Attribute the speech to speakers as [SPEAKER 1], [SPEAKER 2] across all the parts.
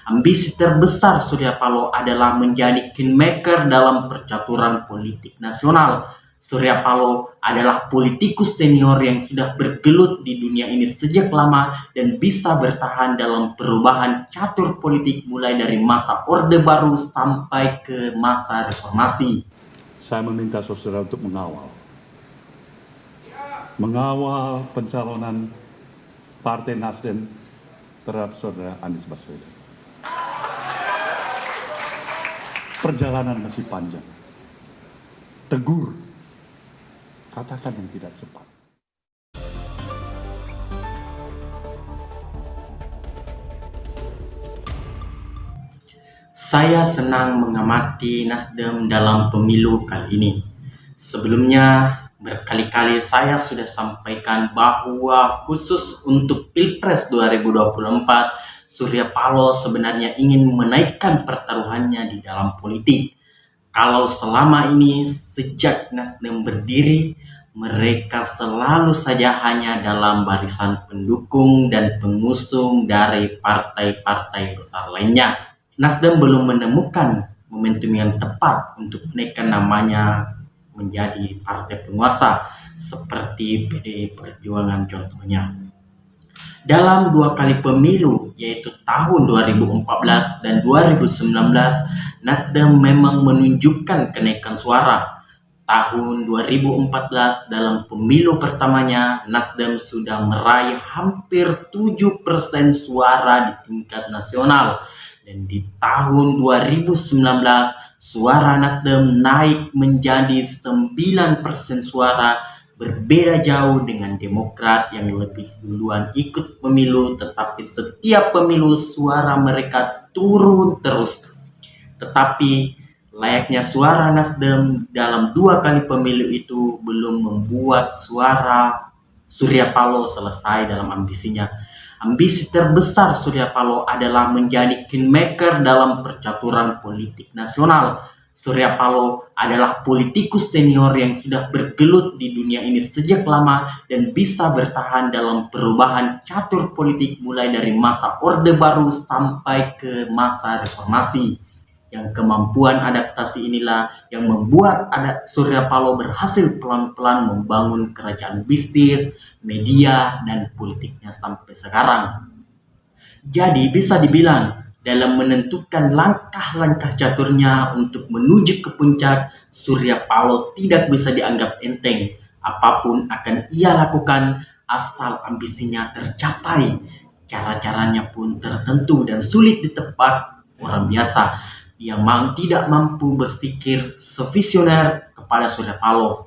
[SPEAKER 1] Ambisi terbesar Surya Paloh adalah menjadi kingmaker dalam percaturan politik nasional. Surya Paloh adalah politikus senior yang sudah bergelut di dunia ini sejak lama dan bisa bertahan dalam perubahan catur politik mulai dari masa Orde Baru sampai ke masa reformasi.
[SPEAKER 2] Saya meminta saudara untuk mengawal pencalonan Partai Nasdem terhadap saudara Anies Baswedan. Perjalanan masih panjang. Tegur, katakan yang tidak cepat.
[SPEAKER 1] Saya senang mengamati Nasdem dalam pemilu kali ini. Sebelumnya, berkali-kali saya sudah sampaikan bahwa khusus untuk Pilpres 2024, Surya Paloh sebenarnya ingin menaikkan pertaruhannya di dalam politik. Kalau selama ini sejak Nasdem berdiri, mereka selalu saja hanya dalam barisan pendukung dan pengusung dari partai-partai besar lainnya. Nasdem belum menemukan momentum yang tepat untuk menaikkan namanya menjadi partai penguasa seperti PDI Perjuangan contohnya. Dalam 2 kali pemilu, yaitu tahun 2014 dan 2019, Nasdem memang menunjukkan kenaikan suara. Tahun 2014 dalam pemilu pertamanya, Nasdem sudah meraih hampir 7% suara di tingkat nasional. Dan di tahun 2019, suara Nasdem naik menjadi 9% suara, berbeda jauh dengan Demokrat yang lebih duluan ikut pemilu, tetapi setiap pemilu suara mereka turun terus. Tetapi layaknya suara Nasdem dalam 2 kali pemilu itu belum membuat suara Surya Paloh selesai dalam ambisinya. Ambisi terbesar Surya Paloh adalah menjadi kingmaker dalam percaturan politik nasional. Surya Paloh adalah politikus senior yang sudah bergelut di dunia ini sejak lama dan bisa bertahan dalam perubahan catur politik mulai dari masa Orde Baru sampai ke masa reformasi. Yang kemampuan adaptasi inilah yang membuat Surya Paloh berhasil pelan-pelan membangun kerajaan bisnis, media, dan politiknya sampai sekarang. Jadi bisa dibilang, dalam menentukan langkah-langkah caturnya untuk menuju ke puncak, Surya Paloh tidak bisa dianggap enteng. Apapun akan ia lakukan asal ambisinya tercapai. Cara-caranya pun tertentu dan sulit ditebak orang biasa yang tidak mampu berpikir sevisioner kepada Surya Paloh.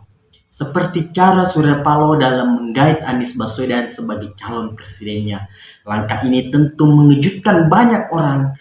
[SPEAKER 1] Seperti cara Surya Paloh dalam menggait Anies Baswedan sebagai calon presidennya. Langkah ini tentu mengejutkan banyak orang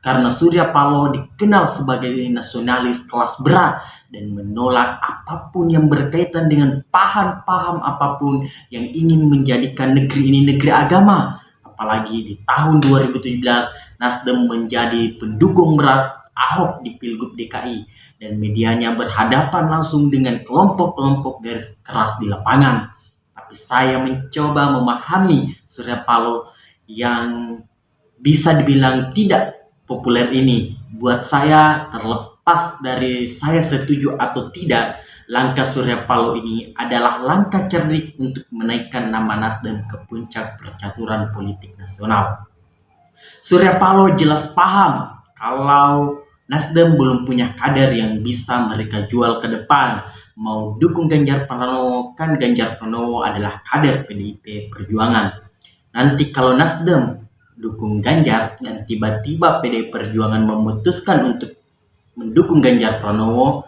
[SPEAKER 1] karena Surya Paloh dikenal sebagai nasionalis kelas berat dan menolak apapun yang berkaitan dengan paham-paham apapun yang ingin menjadikan negeri ini negeri agama. Apalagi di tahun 2017, Nasdem menjadi pendukung berat Ahok di Pilgub DKI dan medianya berhadapan langsung dengan kelompok-kelompok garis keras di lapangan. Tapi saya mencoba memahami Surya Paloh yang bisa dibilang tidak populer ini. Buat saya, terlepas dari saya setuju atau tidak, langkah Surya Paloh ini adalah langkah cerdik untuk menaikkan nama Nasdem ke puncak percaturan politik nasional. Surya Paloh jelas paham kalau Nasdem belum punya kader yang bisa mereka jual ke depan. Mau dukung Ganjar Pranowo, kan Ganjar Pranowo adalah kader PDIP Perjuangan. Nanti kalau Nasdem dukung Ganjar dan tiba-tiba PDI Perjuangan memutuskan untuk mendukung Ganjar Pranowo,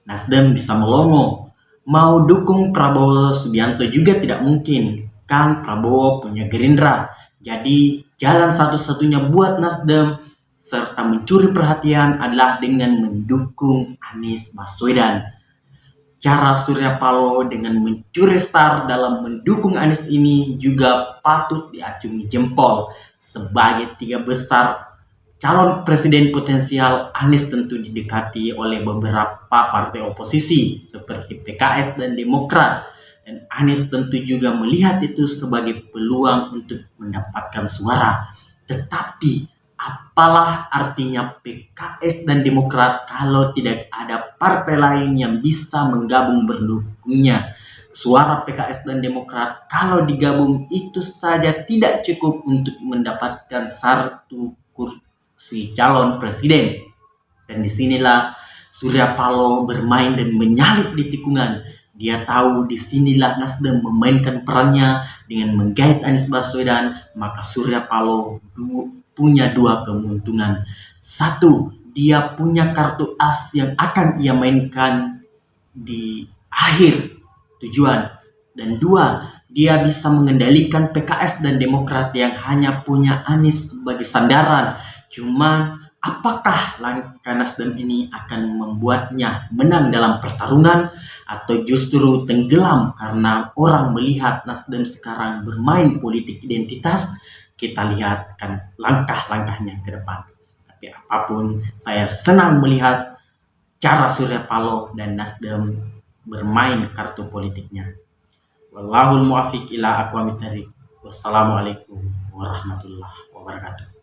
[SPEAKER 1] Nasdem bisa melongo. Mau dukung Prabowo Subianto juga tidak mungkin, kan Prabowo punya Gerindra. Jadi jalan satu-satunya buat Nasdem serta mencuri perhatian adalah dengan mendukung Anies Baswedan. Cara Surya Paloh dengan mencuri star dalam mendukung Anies ini juga patut diacungi jempol. Sebagai 3 besar calon presiden potensial, Anies tentu didekati oleh beberapa partai oposisi seperti PKS dan Demokrat. Dan Anies tentu juga melihat itu sebagai peluang untuk mendapatkan suara. Tetapi Apalah artinya PKS dan Demokrat kalau tidak ada partai lain yang bisa menggabung mendukungnya. Suara PKS dan Demokrat kalau digabung itu saja tidak cukup untuk mendapatkan satu kursi calon presiden. Dan disinilah Surya Paloh bermain dan menyalip di tikungan. Dia tahu disinilah Nasdem memainkan perannya dengan menggait Anies Baswedan, maka Surya Paloh punya dua keuntungan. Satu, dia punya kartu as yang akan ia mainkan di akhir tujuan. Dan dua, dia bisa mengendalikan PKS dan Demokrat yang hanya punya Anies sebagai sandaran. Cuma apakah langkah Nasdem ini akan membuatnya menang dalam pertarungan atau justru tenggelam karena orang melihat Nasdem sekarang bermain politik identitas? Kita lihat kan langkah-langkahnya ke depan. Tapi apapun, saya senang melihat cara Surya Paloh dan Nasdem bermain kartu politiknya. Wallahul muwaffiq ila aqwamit thoriq. Wassalamualaikum warahmatullahi wabarakatuh.